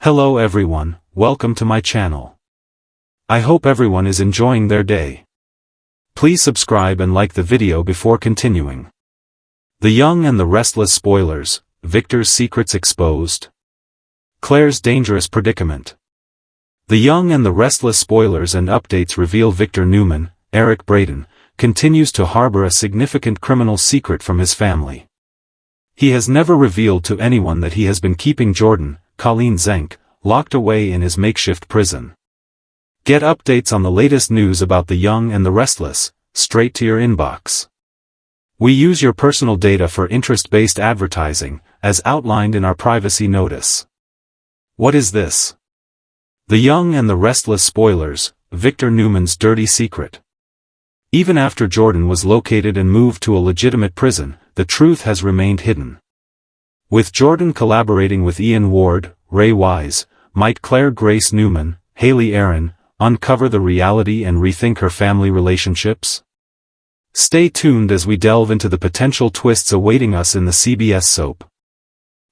Hello everyone, welcome to my channel. I hope everyone is enjoying their day. Please subscribe and like the video before continuing. The Young and the Restless spoilers, Victor's secrets exposed. Claire's dangerous predicament. The Young and the Restless spoilers and updates reveal Victor Newman, Eric Braeden, continues to harbor a significant criminal secret from his family. He has never revealed to anyone that he has been keeping Jordan, Colleen Zenk, locked away in his makeshift prison. Get updates on the latest news about the Young and the Restless, straight to your inbox. We use your personal data for interest-based advertising, as outlined in our privacy notice. What is this? The Young and the Restless spoilers, Victor Newman's dirty secret. Even after Jordan was located and moved to a legitimate prison, the truth has remained hidden. With Jordan collaborating with Ian Ward, Ray Wise, might Claire Grace Newman, Haley Aaron, uncover the reality and rethink her family relationships? Stay tuned as we delve into the potential twists awaiting us in the CBS soap.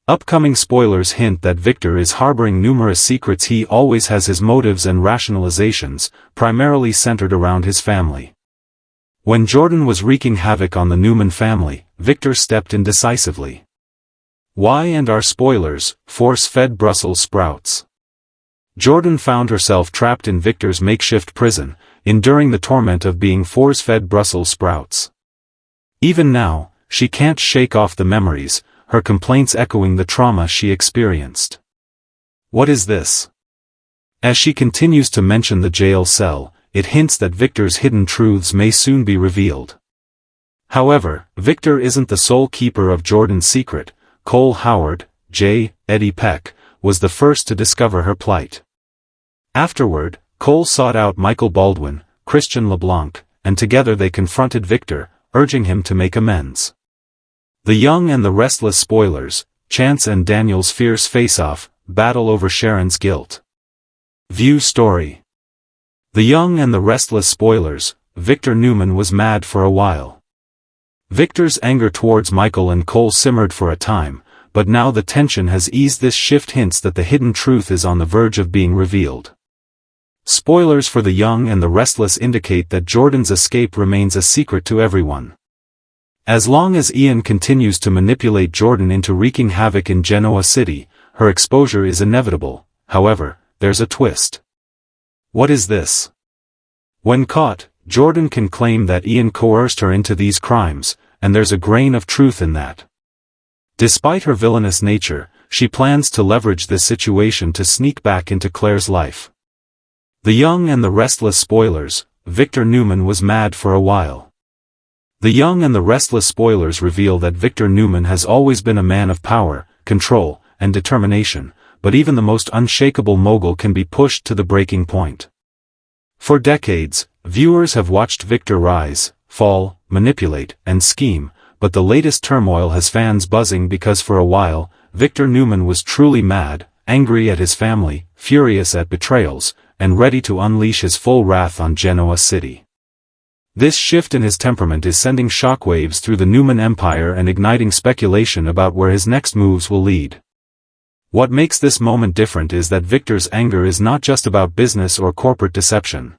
Upcoming spoilers hint that Victor is harboring numerous secrets. He always has his motives and rationalizations, primarily centered around his family. When Jordan was wreaking havoc on the Newman family, Victor stepped in decisively. Y&R spoilers, force-fed Brussels sprouts. Jordan found herself trapped in Victor's makeshift prison, enduring the torment of being force-fed Brussels sprouts. Even now, she can't shake off the memories, her complaints echoing the trauma she experienced. What is this? As she continues to mention the jail cell, it hints that Victor's hidden truths may soon be revealed. However, Victor isn't the sole keeper of Jordan's secret. Cole Howard, Eddie Peck, was the first to discover her plight. Afterward, Cole sought out Michael Baldwin, Christian LeBlanc, and together they confronted Victor, urging him to make amends. The Young and the Restless spoilers, Chance and Daniel's fierce face-off, battle over Sharon's guilt. View story. The Young and the Restless spoilers, Victor Newman was mad for a while. Victor's anger towards Michael and Cole simmered for a time, but now the tension has eased. This shift hints that the hidden truth is on the verge of being revealed. Spoilers for The Young and the Restless indicate that Jordan's escape remains a secret to everyone. As long as Ian continues to manipulate Jordan into wreaking havoc in Genoa City, her exposure is inevitable. However, there's a twist. What is this? When caught, Jordan can claim that Ian coerced her into these crimes, and there's a grain of truth in that. Despite her villainous nature, she plans to leverage this situation to sneak back into Claire's life. The Young and the Restless spoilers, Victor Newman was mad for a while. The Young and the Restless spoilers reveal that Victor Newman has always been a man of power, control, and determination, but even the most unshakable mogul can be pushed to the breaking point. For decades, viewers have watched Victor rise, fall, manipulate, and scheme, but the latest turmoil has fans buzzing because for a while, Victor Newman was truly mad, angry at his family, furious at betrayals, and ready to unleash his full wrath on Genoa City. This shift in his temperament is sending shockwaves through the Newman empire and igniting speculation about where his next moves will lead. What makes this moment different is that Victor's anger is not just about business or corporate deception.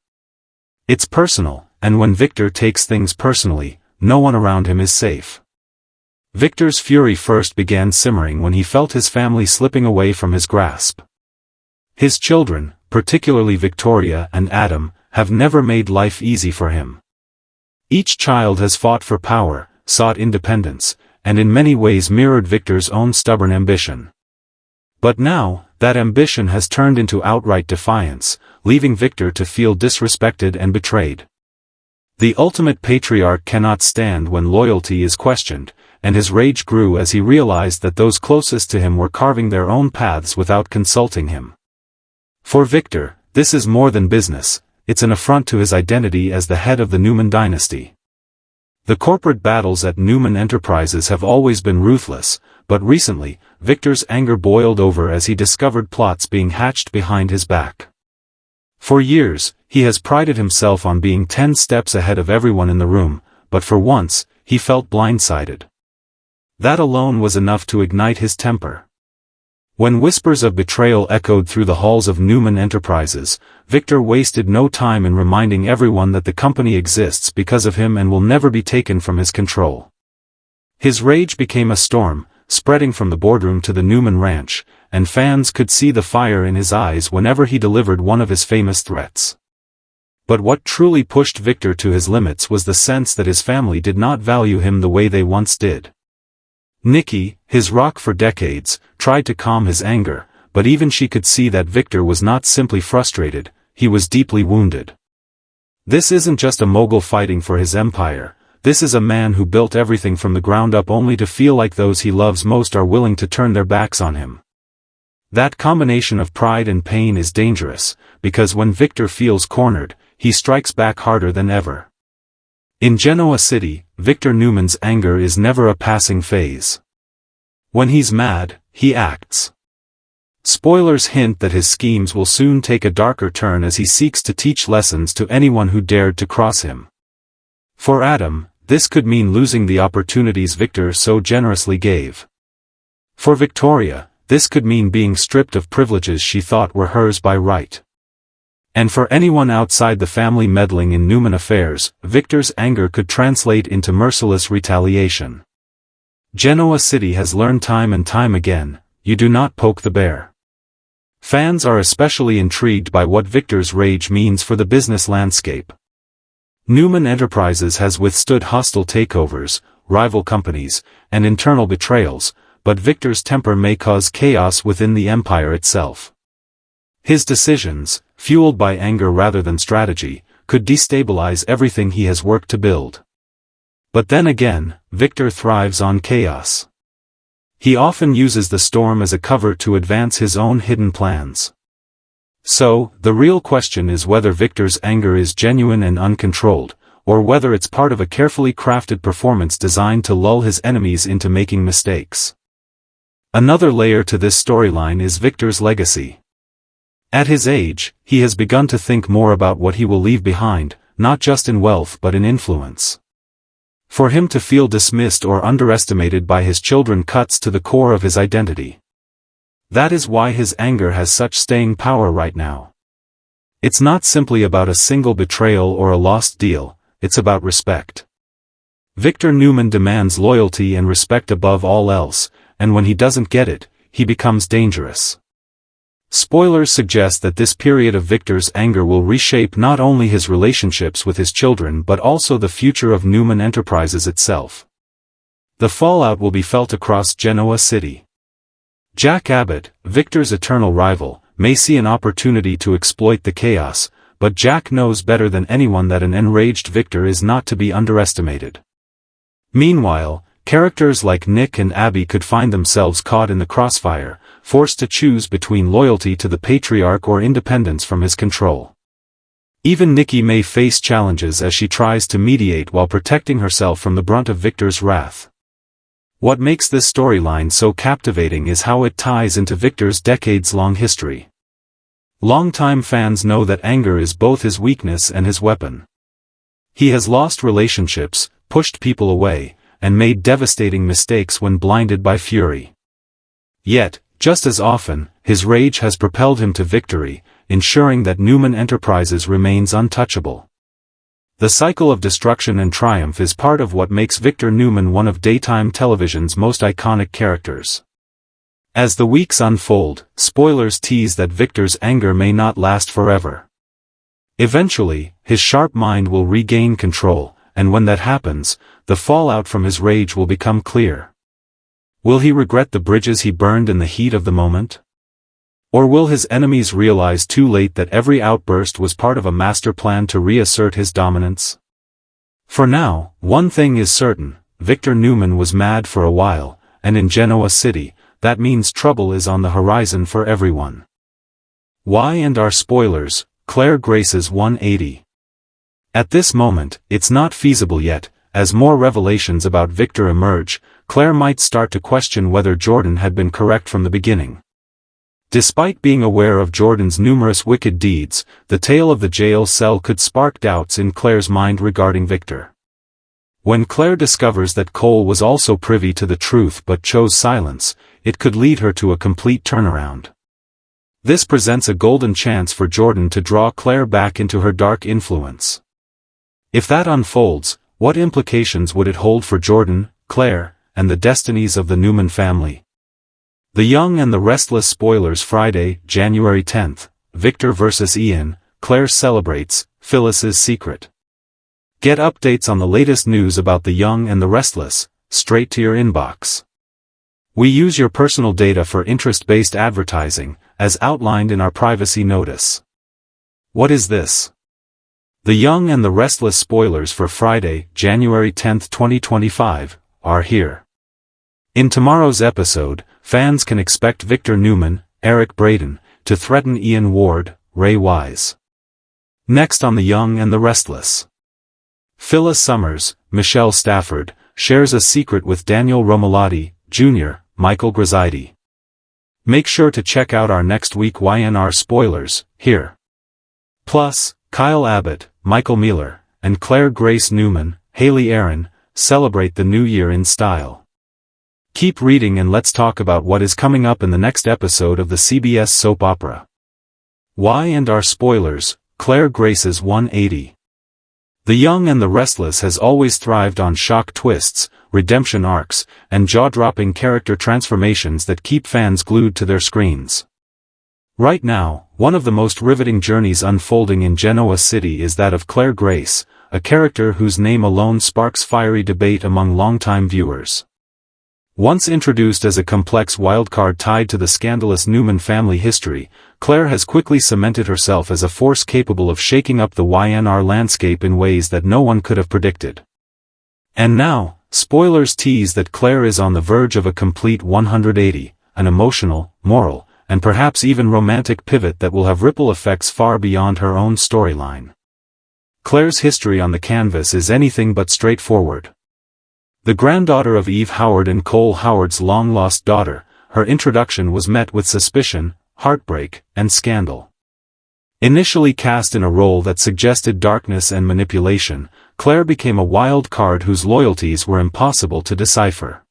It's personal, and when Victor takes things personally, no one around him is safe. Victor's fury first began simmering when he felt his family slipping away from his grasp. His children, particularly Victoria and Adam, have never made life easy for him. Each child has fought for power, sought independence, and in many ways mirrored Victor's own stubborn ambition. But now, that ambition has turned into outright defiance, leaving Victor to feel disrespected and betrayed. The ultimate patriarch cannot stand when loyalty is questioned, and his rage grew as he realized that those closest to him were carving their own paths without consulting him. For Victor, this is more than business, it's an affront to his identity as the head of the Newman dynasty. The corporate battles at Newman Enterprises have always been ruthless, but recently, Victor's anger boiled over as he discovered plots being hatched behind his back. For years, he has prided himself on being 10 steps ahead of everyone in the room, but for once, he felt blindsided. That alone was enough to ignite his temper. When whispers of betrayal echoed through the halls of Newman Enterprises, Victor wasted no time in reminding everyone that the company exists because of him and will never be taken from his control. His rage became a storm, spreading from the boardroom to the Newman ranch, and fans could see the fire in his eyes whenever he delivered one of his famous threats. But what truly pushed Victor to his limits was the sense that his family did not value him the way they once did. Nikki, his rock for decades, tried to calm his anger, but even she could see that Victor was not simply frustrated, he was deeply wounded. This isn't just a mogul fighting for his empire, this is a man who built everything from the ground up only to feel like those he loves most are willing to turn their backs on him. That combination of pride and pain is dangerous, because when Victor feels cornered, he strikes back harder than ever. In Genoa City, Victor Newman's anger is never a passing phase. When he's mad, he acts. Spoilers hint that his schemes will soon take a darker turn as he seeks to teach lessons to anyone who dared to cross him. For Adam, this could mean losing the opportunities Victor so generously gave. For Victoria, this could mean being stripped of privileges she thought were hers by right. And for anyone outside the family meddling in Newman affairs, Victor's anger could translate into merciless retaliation. Genoa City has learned time and time again, you do not poke the bear. Fans are especially intrigued by what Victor's rage means for the business landscape. Newman Enterprises has withstood hostile takeovers, rival companies, and internal betrayals, but Victor's temper may cause chaos within the empire itself. His decisions, fueled by anger rather than strategy, could destabilize everything he has worked to build. But then again, Victor thrives on chaos. He often uses the storm as a cover to advance his own hidden plans. So, the real question is whether Victor's anger is genuine and uncontrolled, or whether it's part of a carefully crafted performance designed to lull his enemies into making mistakes. Another layer to this storyline is Victor's legacy. At his age, he has begun to think more about what he will leave behind, not just in wealth but in influence. For him to feel dismissed or underestimated by his children cuts to the core of his identity. That is why his anger has such staying power right now. It's not simply about a single betrayal or a lost deal, it's about respect. Victor Newman demands loyalty and respect above all else, and when he doesn't get it, he becomes dangerous. Spoilers suggest that this period of Victor's anger will reshape not only his relationships with his children but also the future of Newman Enterprises itself. The fallout will be felt across Genoa City. Jack Abbott, Victor's eternal rival, may see an opportunity to exploit the chaos, but Jack knows better than anyone that an enraged Victor is not to be underestimated. Meanwhile, characters like Nick and Abby could find themselves caught in the crossfire, forced to choose between loyalty to the patriarch or independence from his control. Even Nikki may face challenges as she tries to mediate while protecting herself from the brunt of Victor's wrath. What makes this storyline so captivating is how it ties into Victor's decades-long history. Longtime fans know that anger is both his weakness and his weapon. He has lost relationships, pushed people away, and made devastating mistakes when blinded by fury. Yet, just as often, his rage has propelled him to victory, ensuring that Newman Enterprises remains untouchable. The cycle of destruction and triumph is part of what makes Victor Newman one of daytime television's most iconic characters. As the weeks unfold, spoilers tease that Victor's anger may not last forever. Eventually, his sharp mind will regain control, and when that happens, the fallout from his rage will become clear. Will he regret the bridges he burned in the heat of the moment? Or will his enemies realize too late that every outburst was part of a master plan to reassert his dominance? For now, one thing is certain, Victor Newman was mad for a while, and in Genoa City, that means trouble is on the horizon for everyone. Y&R Spoilers, Claire Grace's 180. At this moment, it's not feasible yet. As more revelations about Victor emerge, Claire might start to question whether Jordan had been correct from the beginning. Despite being aware of Jordan's numerous wicked deeds, the tale of the jail cell could spark doubts in Claire's mind regarding Victor. When Claire discovers that Cole was also privy to the truth but chose silence, it could lead her to a complete turnaround. This presents a golden chance for Jordan to draw Claire back into her dark influence. If that unfolds, what implications would it hold for Jordan, Claire, and the destinies of the Newman family? The Young and the Restless spoilers. Friday, January 10th, Victor vs. Ian, Claire celebrates, Phyllis's secret. Get updates on the latest news about The Young and the Restless, straight to your inbox. We use your personal data for interest-based advertising, as outlined in our privacy notice. What is this? The Young and the Restless spoilers for Friday, January 10th, 2025, are here. In tomorrow's episode, fans can expect Victor Newman, Eric Braeden, to threaten Ian Ward, Ray Wise. Next on The Young and the Restless. Phyllis Summers, Michelle Stafford, shares a secret with Daniel Romalotti, Jr., Michael Grazitti. Make sure to check out our next week Y&R spoilers, here. Plus, Kyle Abbott, Michael Mealer, and Claire Grace Newman, Haley Aaron, celebrate the new year in style. Keep reading and let's talk about what is coming up in the next episode of the CBS soap opera. Y&R spoilers, Claire Grace's 180. The Young and the Restless has always thrived on shock twists, redemption arcs, and jaw-dropping character transformations that keep fans glued to their screens. Right now, one of the most riveting journeys unfolding in Genoa City is that of Claire Grace, a character whose name alone sparks fiery debate among longtime viewers. Once introduced as a complex wildcard tied to the scandalous Newman family history, Claire has quickly cemented herself as a force capable of shaking up the Y&R landscape in ways that no one could have predicted. And now, spoilers tease that Claire is on the verge of a complete 180, an emotional, moral, and perhaps even romantic pivot that will have ripple effects far beyond her own storyline. Claire's history on the canvas is anything but straightforward. The granddaughter of Eve Howard and Cole Howard's long-lost daughter, her introduction was met with suspicion, heartbreak, and scandal. Initially cast in a role that suggested darkness and manipulation, Claire became a wild card whose loyalties were impossible to decipher.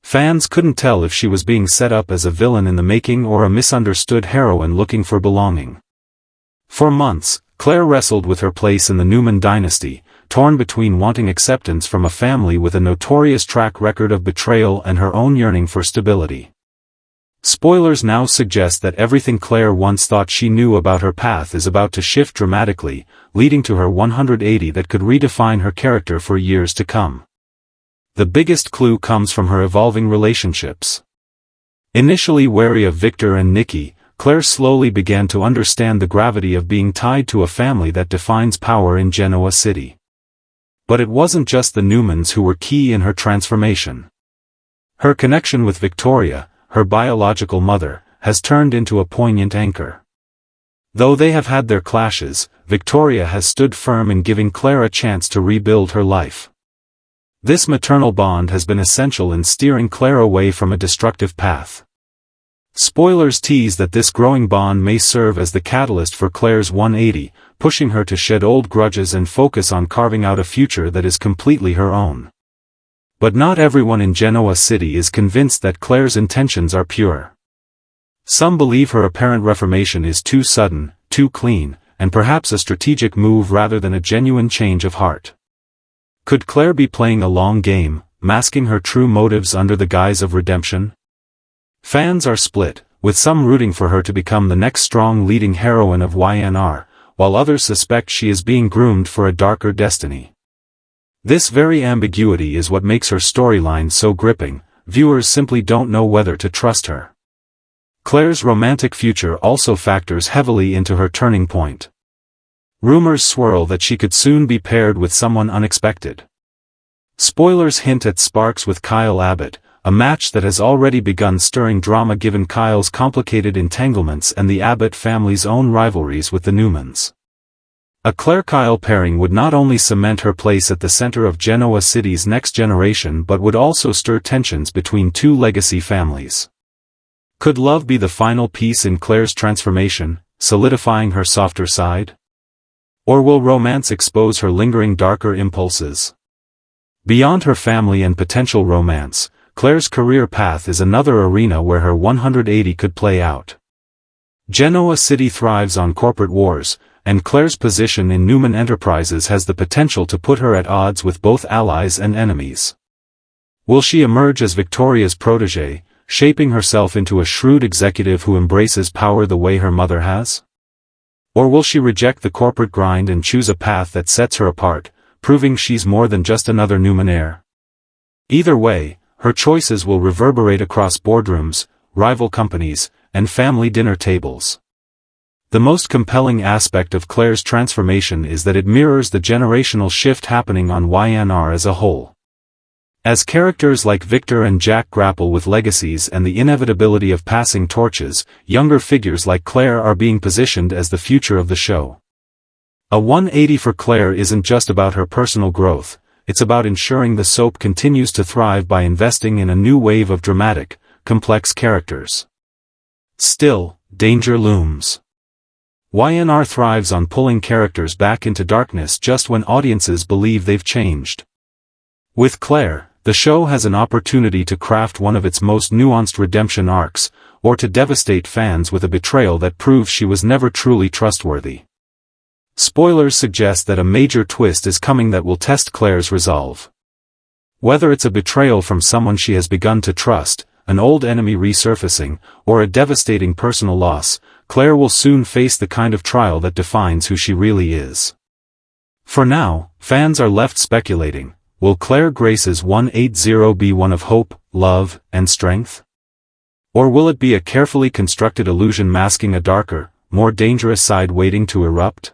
Fans couldn't tell if she was being set up as a villain in the making or a misunderstood heroine looking for belonging. For months, Claire wrestled with her place in the Newman dynasty, torn between wanting acceptance from a family with a notorious track record of betrayal and her own yearning for stability. Spoilers now suggest that everything Claire once thought she knew about her path is about to shift dramatically, leading to her 180 that could redefine her character for years to come. The biggest clue comes from her evolving relationships. Initially wary of Victor and Nikki, Claire slowly began to understand the gravity of being tied to a family that defines power in Genoa City. But it wasn't just the Newmans who were key in her transformation. Her connection with Victoria, her biological mother, has turned into a poignant anchor. Though they have had their clashes, Victoria has stood firm in giving Claire a chance to rebuild her life. This maternal bond has been essential in steering Claire away from a destructive path. Spoilers tease that this growing bond may serve as the catalyst for Claire's 180, pushing her to shed old grudges and focus on carving out a future that is completely her own. But not everyone in Genoa City is convinced that Claire's intentions are pure. Some believe her apparent reformation is too sudden, too clean, and perhaps a strategic move rather than a genuine change of heart. Could Claire be playing a long game, masking her true motives under the guise of redemption? Fans are split, with some rooting for her to become the next strong leading heroine of Y&R, while others suspect she is being groomed for a darker destiny. This very ambiguity is what makes her storyline so gripping. Viewers simply don't know whether to trust her. Claire's romantic future also factors heavily into her turning point. Rumors swirl that she could soon be paired with someone unexpected. Spoilers hint at sparks with Kyle Abbott, a match that has already begun stirring drama given Kyle's complicated entanglements and the Abbott family's own rivalries with the Newmans. A Claire-Kyle pairing would not only cement her place at the center of Genoa City's next generation but would also stir tensions between two legacy families. Could love be the final piece in Claire's transformation, solidifying her softer side? Or will romance expose her lingering darker impulses? Beyond her family and potential romance, Claire's career path is another arena where her 180 could play out. Genoa City thrives on corporate wars, and Claire's position in Newman Enterprises has the potential to put her at odds with both allies and enemies. Will she emerge as Victoria's protégé, shaping herself into a shrewd executive who embraces power the way her mother has? Or will she reject the corporate grind and choose a path that sets her apart, proving she's more than just another Newman heir? Either way, her choices will reverberate across boardrooms, rival companies, and family dinner tables. The most compelling aspect of Claire's transformation is that it mirrors the generational shift happening on Y&R as a whole. As characters like Victor and Jack grapple with legacies and the inevitability of passing torches, younger figures like Claire are being positioned as the future of the show. A 180 for Claire isn't just about her personal growth, it's about ensuring the soap continues to thrive by investing in a new wave of dramatic, complex characters. Still, danger looms. Y&R thrives on pulling characters back into darkness just when audiences believe they've changed. With Claire, the show has an opportunity to craft one of its most nuanced redemption arcs, or to devastate fans with a betrayal that proves she was never truly trustworthy. Spoilers suggest that a major twist is coming that will test Claire's resolve. Whether it's a betrayal from someone she has begun to trust, an old enemy resurfacing, or a devastating personal loss, Claire will soon face the kind of trial that defines who she really is. For now, fans are left speculating, will Claire Grace's 180 be one of hope, love, and strength? Or will it be a carefully constructed illusion masking a darker, more dangerous side waiting to erupt?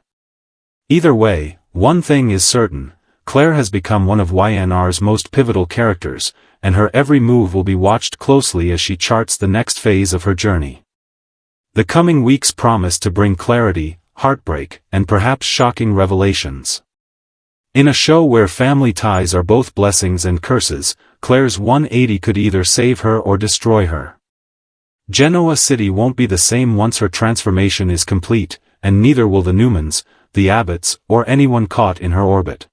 Either way, one thing is certain, Claire has become one of Y&R's most pivotal characters, and her every move will be watched closely as she charts the next phase of her journey. The coming weeks promise to bring clarity, heartbreak, and perhaps shocking revelations. In a show where family ties are both blessings and curses, Claire's 180 could either save her or destroy her. Genoa City won't be the same once her transformation is complete, and neither will the Newmans, the Abbotts, or anyone caught in her orbit.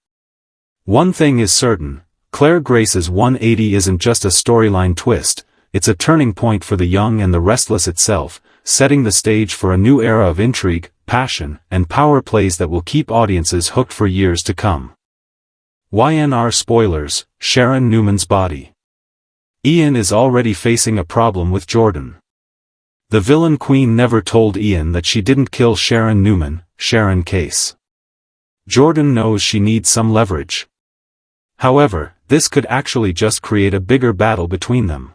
One thing is certain, Claire Grace's 180 isn't just a storyline twist, it's a turning point for the young and the restless itself, setting the stage for a new era of intrigue, passion, and power plays that will keep audiences hooked for years to come. Y&R spoilers, Sharon Newman's body. Ian is already facing a problem with Jordan. The villain queen never told Ian that she didn't kill Sharon Newman, Sharon Case. Jordan knows she needs some leverage. However, this could actually just create a bigger battle between them.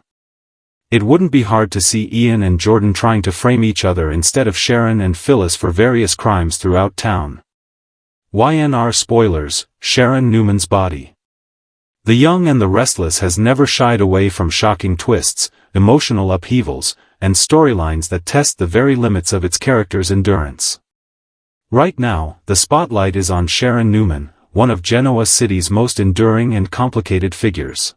It wouldn't be hard to see Ian and Jordan trying to frame each other instead of Sharon and Phyllis for various crimes throughout town. Y&R spoilers, Sharon Newman's body. The Young and the Restless has never shied away from shocking twists, emotional upheavals, and storylines that test the very limits of its characters' endurance. Right now, the spotlight is on Sharon Newman, one of Genoa City's most enduring and complicated figures.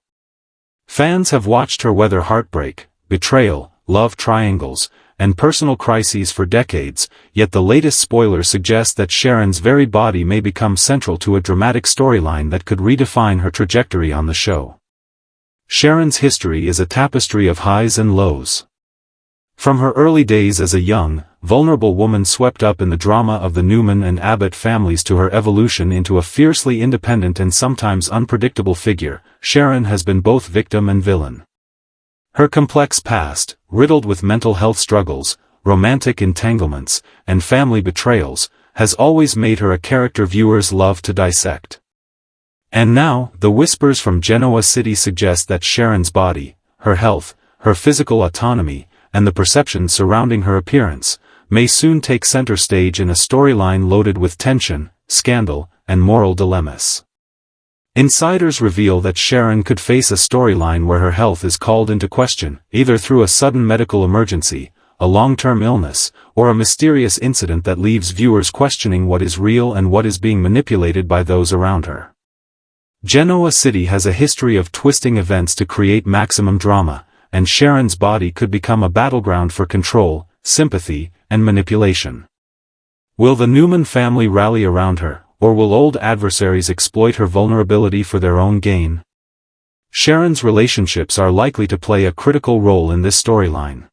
Fans have watched her weather heartbreak, betrayal, love triangles, and personal crises for decades, yet the latest spoilers suggest that Sharon's very body may become central to a dramatic storyline that could redefine her trajectory on the show. Sharon's history is a tapestry of highs and lows. From her early days as a young, vulnerable woman swept up in the drama of the Newman and Abbott families to her evolution into a fiercely independent and sometimes unpredictable figure, Sharon has been both victim and villain. Her complex past, riddled with mental health struggles, romantic entanglements, and family betrayals, has always made her a character viewers love to dissect. And now, the whispers from Genoa City suggest that Sharon's body, her health, her physical autonomy, and the perceptions surrounding her appearance, may soon take center stage in a storyline loaded with tension, scandal, and moral dilemmas. Insiders reveal that Sharon could face a storyline where her health is called into question, either through a sudden medical emergency, a long-term illness, or a mysterious incident that leaves viewers questioning what is real and what is being manipulated by those around her. Genoa City has a history of twisting events to create maximum drama, and Sharon's body could become a battleground for control, sympathy, and manipulation. Will the Newman family rally around her, or will old adversaries exploit her vulnerability for their own gain? Sharon's relationships are likely to play a critical role in this storyline.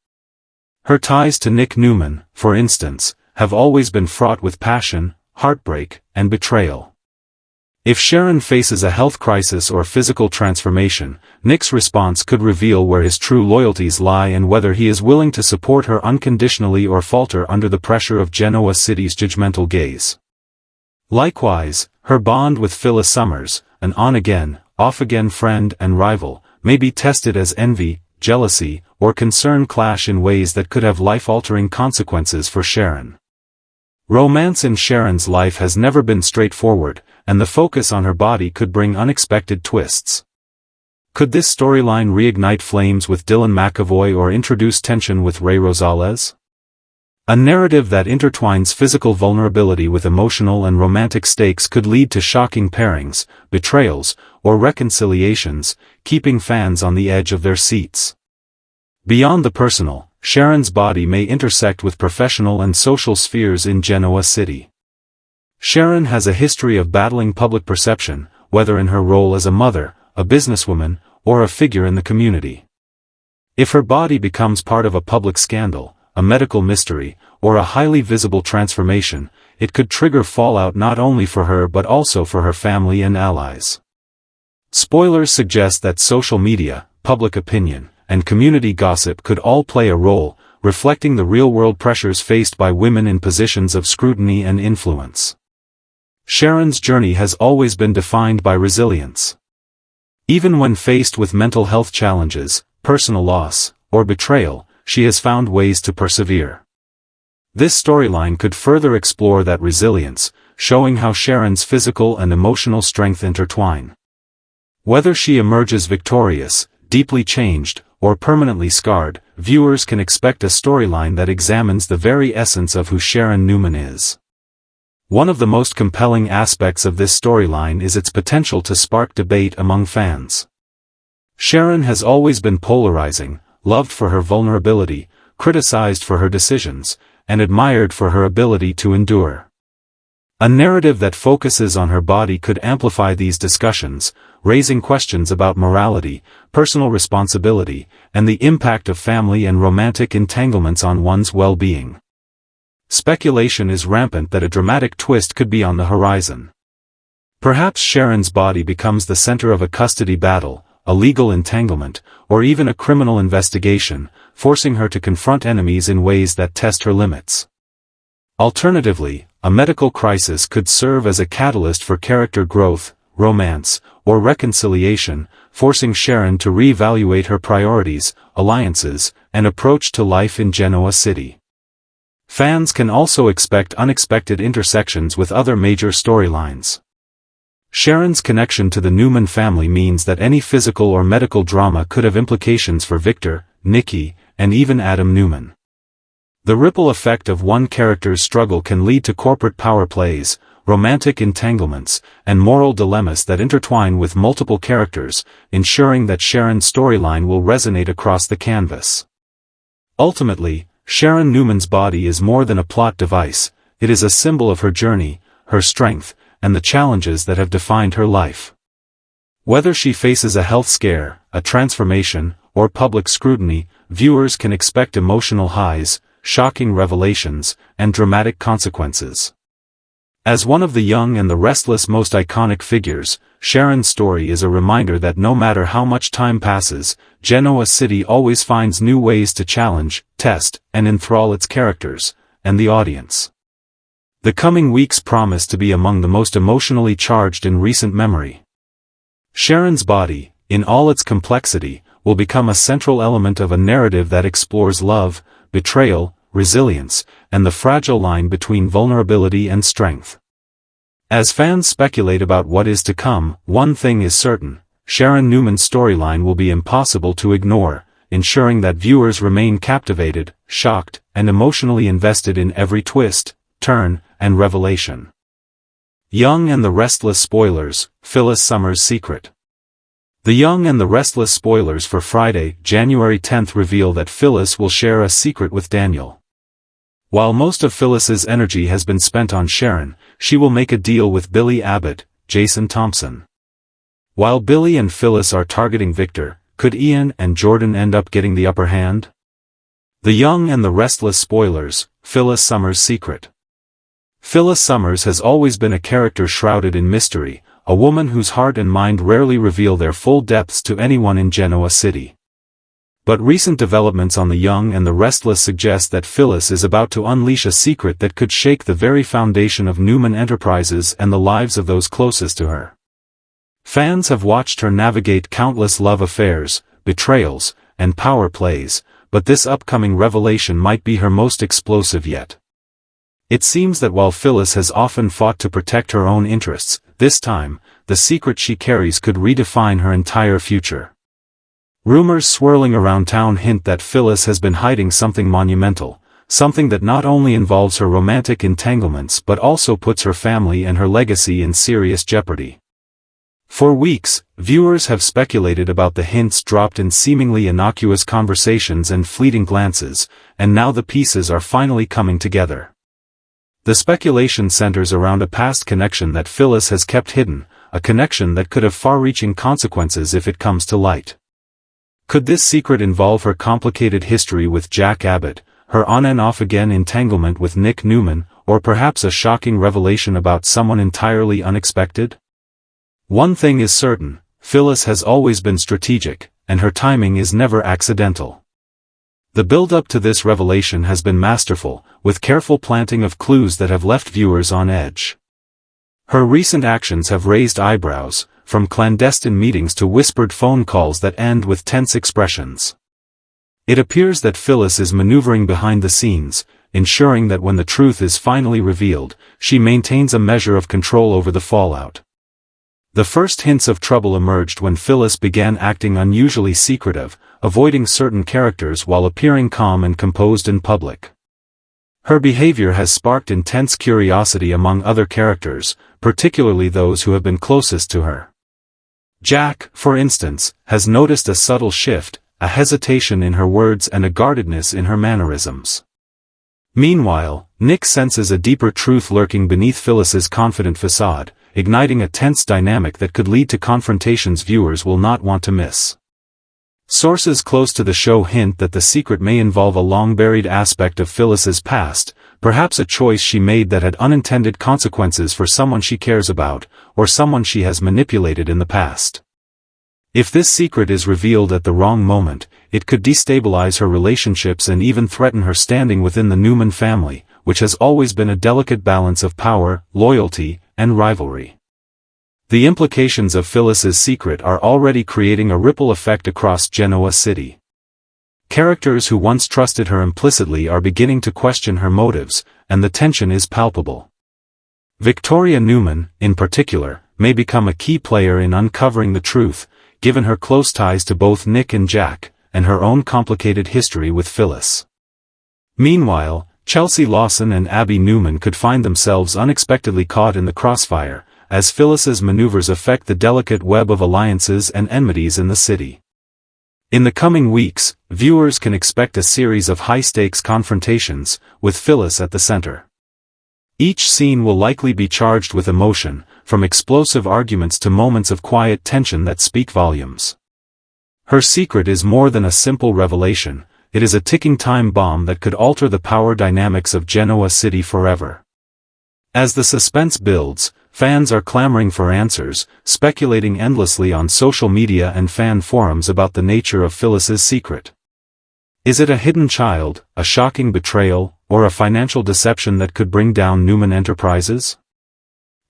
Her ties to Nick Newman, for instance, have always been fraught with passion, heartbreak, and betrayal. If Sharon faces a health crisis or physical transformation, Nick's response could reveal where his true loyalties lie and whether he is willing to support her unconditionally or falter under the pressure of Genoa City's judgmental gaze. Likewise, her bond with Phyllis Summers, an on-again, off-again friend and rival, may be tested as envy, jealousy, or concern clash in ways that could have life-altering consequences for Sharon. Romance in Sharon's life has never been straightforward, and the focus on her body could bring unexpected twists. Could this storyline reignite flames with Dylan McAvoy or introduce tension with Ray Rosales? A narrative that intertwines physical vulnerability with emotional and romantic stakes could lead to shocking pairings, betrayals, or reconciliations, keeping fans on the edge of their seats. Beyond the personal, Sharon's body may intersect with professional and social spheres in Genoa City. Sharon has a history of battling public perception, whether in her role as a mother, a businesswoman, or a figure in the community. If her body becomes part of a public scandal, a medical mystery, or a highly visible transformation, it could trigger fallout not only for her but also for her family and allies. Spoilers suggest that social media, public opinion, and community gossip could all play a role, reflecting the real-world pressures faced by women in positions of scrutiny and influence. Sharon's journey has always been defined by resilience. Even when faced with mental health challenges, personal loss, or betrayal, she has found ways to persevere. This storyline could further explore that resilience, showing how Sharon's physical and emotional strength intertwine. Whether she emerges victorious, deeply changed, or permanently scarred, viewers can expect a storyline that examines the very essence of who Sharon Newman is. One of the most compelling aspects of this storyline is its potential to spark debate among fans. Sharon has always been polarizing, loved for her vulnerability, criticized for her decisions, and admired for her ability to endure. A narrative that focuses on her body could amplify these discussions, raising questions about morality, personal responsibility, and the impact of family and romantic entanglements on one's well-being. Speculation is rampant that a dramatic twist could be on the horizon. Perhaps Sharon's body becomes the center of a custody battle, a legal entanglement, or even a criminal investigation, forcing her to confront enemies in ways that test her limits. Alternatively, a medical crisis could serve as a catalyst for character growth, romance, or reconciliation, forcing Sharon to reevaluate her priorities, alliances, and approach to life in Genoa City. Fans can also expect unexpected intersections with other major storylines. Sharon's connection to the Newman family means that any physical or medical drama could have implications for Victor, Nikki, and even Adam Newman. The ripple effect of one character's struggle can lead to corporate power plays, romantic entanglements, and moral dilemmas that intertwine with multiple characters, ensuring that Sharon's storyline will resonate across the canvas. Ultimately, Sharon Newman's body is more than a plot device, it is a symbol of her journey, her strength, and the challenges that have defined her life. Whether she faces a health scare, a transformation, or public scrutiny, viewers can expect emotional highs, shocking revelations, and dramatic consequences. As one of the Young and the Restless' most iconic figures, Sharon's story is a reminder that no matter how much time passes, Genoa City always finds new ways to challenge, test, and enthrall its characters, and the audience. The coming weeks promise to be among the most emotionally charged in recent memory. Sharon's body, in all its complexity, will become a central element of a narrative that explores love, betrayal, resilience, and the fragile line between vulnerability and strength. As fans speculate about what is to come, one thing is certain: Sharon Newman's storyline will be impossible to ignore, ensuring that viewers remain captivated, shocked, and emotionally invested in every twist, turn, and revelation. Young and the Restless spoilers, Phyllis Summers' secret. The Young and the Restless spoilers for Friday, January 10th reveal that Phyllis will share a secret with Daniel. While most of Phyllis's energy has been spent on Sharon, she will make a deal with Billy Abbott, Jason Thompson. While Billy and Phyllis are targeting Victor, could Ian and Jordan end up getting the upper hand? The Young and the Restless spoilers, Phyllis Summers' secret. Phyllis Summers has always been a character shrouded in mystery, a woman whose heart and mind rarely reveal their full depths to anyone in Genoa City. But recent developments on The Young and the Restless suggest that Phyllis is about to unleash a secret that could shake the very foundation of Newman Enterprises and the lives of those closest to her. Fans have watched her navigate countless love affairs, betrayals, and power plays, but this upcoming revelation might be her most explosive yet. It seems that while Phyllis has often fought to protect her own interests, this time, the secret she carries could redefine her entire future. Rumors swirling around town hint that Phyllis has been hiding something monumental, something that not only involves her romantic entanglements but also puts her family and her legacy in serious jeopardy. For weeks, viewers have speculated about the hints dropped in seemingly innocuous conversations and fleeting glances, and now the pieces are finally coming together. The speculation centers around a past connection that Phyllis has kept hidden, a connection that could have far-reaching consequences if it comes to light. Could this secret involve her complicated history with Jack Abbott, her on-and-off-again entanglement with Nick Newman, or perhaps a shocking revelation about someone entirely unexpected? One thing is certain, Phyllis has always been strategic, and her timing is never accidental. The build-up to this revelation has been masterful, with careful planting of clues that have left viewers on edge. Her recent actions have raised eyebrows, from clandestine meetings to whispered phone calls that end with tense expressions. It appears that Phyllis is maneuvering behind the scenes, ensuring that when the truth is finally revealed, she maintains a measure of control over the fallout. The first hints of trouble emerged when Phyllis began acting unusually secretive, avoiding certain characters while appearing calm and composed in public. Her behavior has sparked intense curiosity among other characters, particularly those who have been closest to her. Jack, for instance, has noticed a subtle shift, a hesitation in her words and a guardedness in her mannerisms. Meanwhile, Nick senses a deeper truth lurking beneath Phyllis's confident facade, igniting a tense dynamic that could lead to confrontations viewers will not want to miss. Sources close to the show hint that the secret may involve a long-buried aspect of Phyllis's past, perhaps a choice she made that had unintended consequences for someone she cares about, or someone she has manipulated in the past. If this secret is revealed at the wrong moment, it could destabilize her relationships and even threaten her standing within the Newman family, which has always been a delicate balance of power, loyalty, and rivalry. The implications of Phyllis's secret are already creating a ripple effect across Genoa City. Characters who once trusted her implicitly are beginning to question her motives, and the tension is palpable. Victoria Newman, in particular, may become a key player in uncovering the truth, given her close ties to both Nick and Jack, and her own complicated history with Phyllis. Meanwhile, Chelsea Lawson and Abby Newman could find themselves unexpectedly caught in the crossfire, as Phyllis's maneuvers affect the delicate web of alliances and enmities in the city. In the coming weeks, viewers can expect a series of high-stakes confrontations, with Phyllis at the center. Each scene will likely be charged with emotion, from explosive arguments to moments of quiet tension that speak volumes. Her secret is more than a simple revelation, it is a ticking time bomb that could alter the power dynamics of Genoa City forever. As the suspense builds, fans are clamoring for answers, speculating endlessly on social media and fan forums about the nature of Phyllis's secret. Is it a hidden child, a shocking betrayal, or a financial deception that could bring down Newman Enterprises?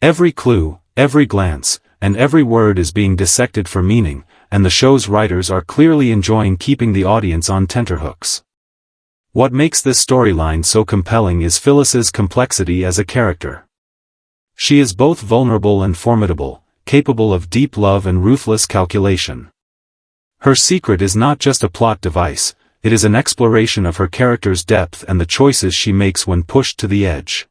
Every clue, every glance, and every word is being dissected for meaning, and the show's writers are clearly enjoying keeping the audience on tenterhooks. What makes this storyline so compelling is Phyllis's complexity as a character. She is both vulnerable and formidable, capable of deep love and ruthless calculation. Her secret is not just a plot device, it is an exploration of her character's depth and the choices she makes when pushed to the edge.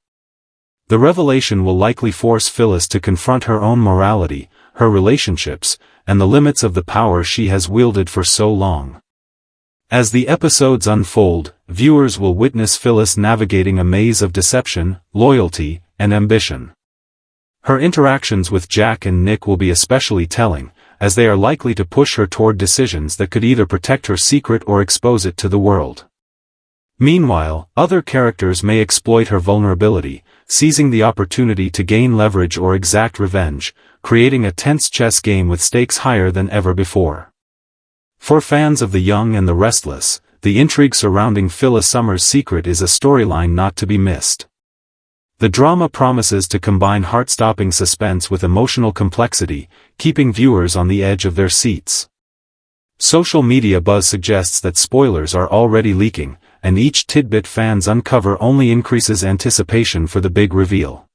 The revelation will likely force Phyllis to confront her own morality, her relationships, and the limits of the power she has wielded for so long. As the episodes unfold, viewers will witness Phyllis navigating a maze of deception, loyalty, and ambition. Her interactions with Jack and Nick will be especially telling, as they are likely to push her toward decisions that could either protect her secret or expose it to the world. Meanwhile, other characters may exploit her vulnerability, seizing the opportunity to gain leverage or exact revenge, creating a tense chess game with stakes higher than ever before. For fans of The Young and the Restless, the intrigue surrounding Phyllis Summers' secret is a storyline not to be missed. The drama promises to combine heart-stopping suspense with emotional complexity, keeping viewers on the edge of their seats. Social media buzz suggests that spoilers are already leaking, and each tidbit fans uncover only increases anticipation for the big reveal.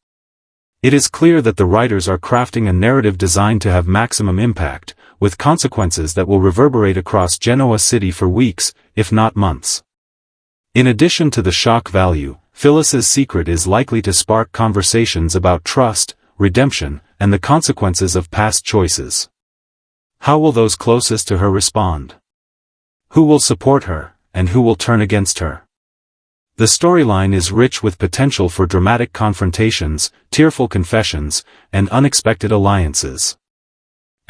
It is clear that the writers are crafting a narrative designed to have maximum impact, with consequences that will reverberate across Genoa City for weeks, if not months. In addition to the shock value, Phyllis's secret is likely to spark conversations about trust, redemption, and the consequences of past choices. How will those closest to her respond? Who will support her, and who will turn against her? The storyline is rich with potential for dramatic confrontations, tearful confessions, and unexpected alliances.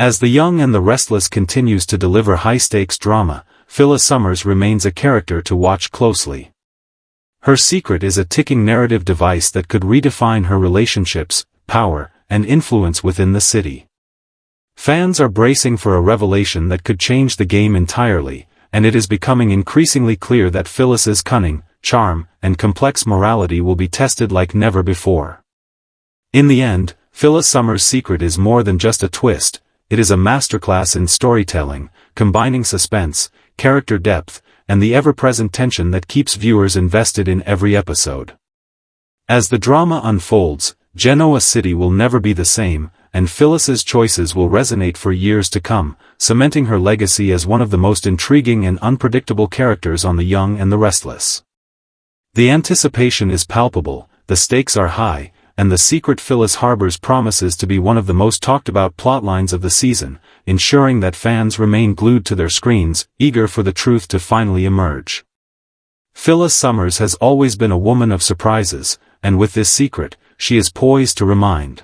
As The Young and the Restless continues to deliver high-stakes drama, Phyllis Summers remains a character to watch closely. Her secret is a ticking narrative device that could redefine her relationships, power, and influence within the city. Fans are bracing for a revelation that could change the game entirely, and it is becoming increasingly clear that Phyllis's cunning, charm, and complex morality will be tested like never before. In the end, Phyllis Summers' secret is more than just a twist, it is a masterclass in storytelling, combining suspense, character depth, and the ever-present tension that keeps viewers invested in every episode. As the drama unfolds, Genoa City will never be the same, and Phyllis's choices will resonate for years to come, cementing her legacy as one of the most intriguing and unpredictable characters on The Young and the Restless. The anticipation is palpable, the stakes are high, and the secret Phyllis harbors promises to be one of the most talked-about plotlines of the season, ensuring that fans remain glued to their screens, eager for the truth to finally emerge. Phyllis Summers has always been a woman of surprises, and with this secret, she is poised to remind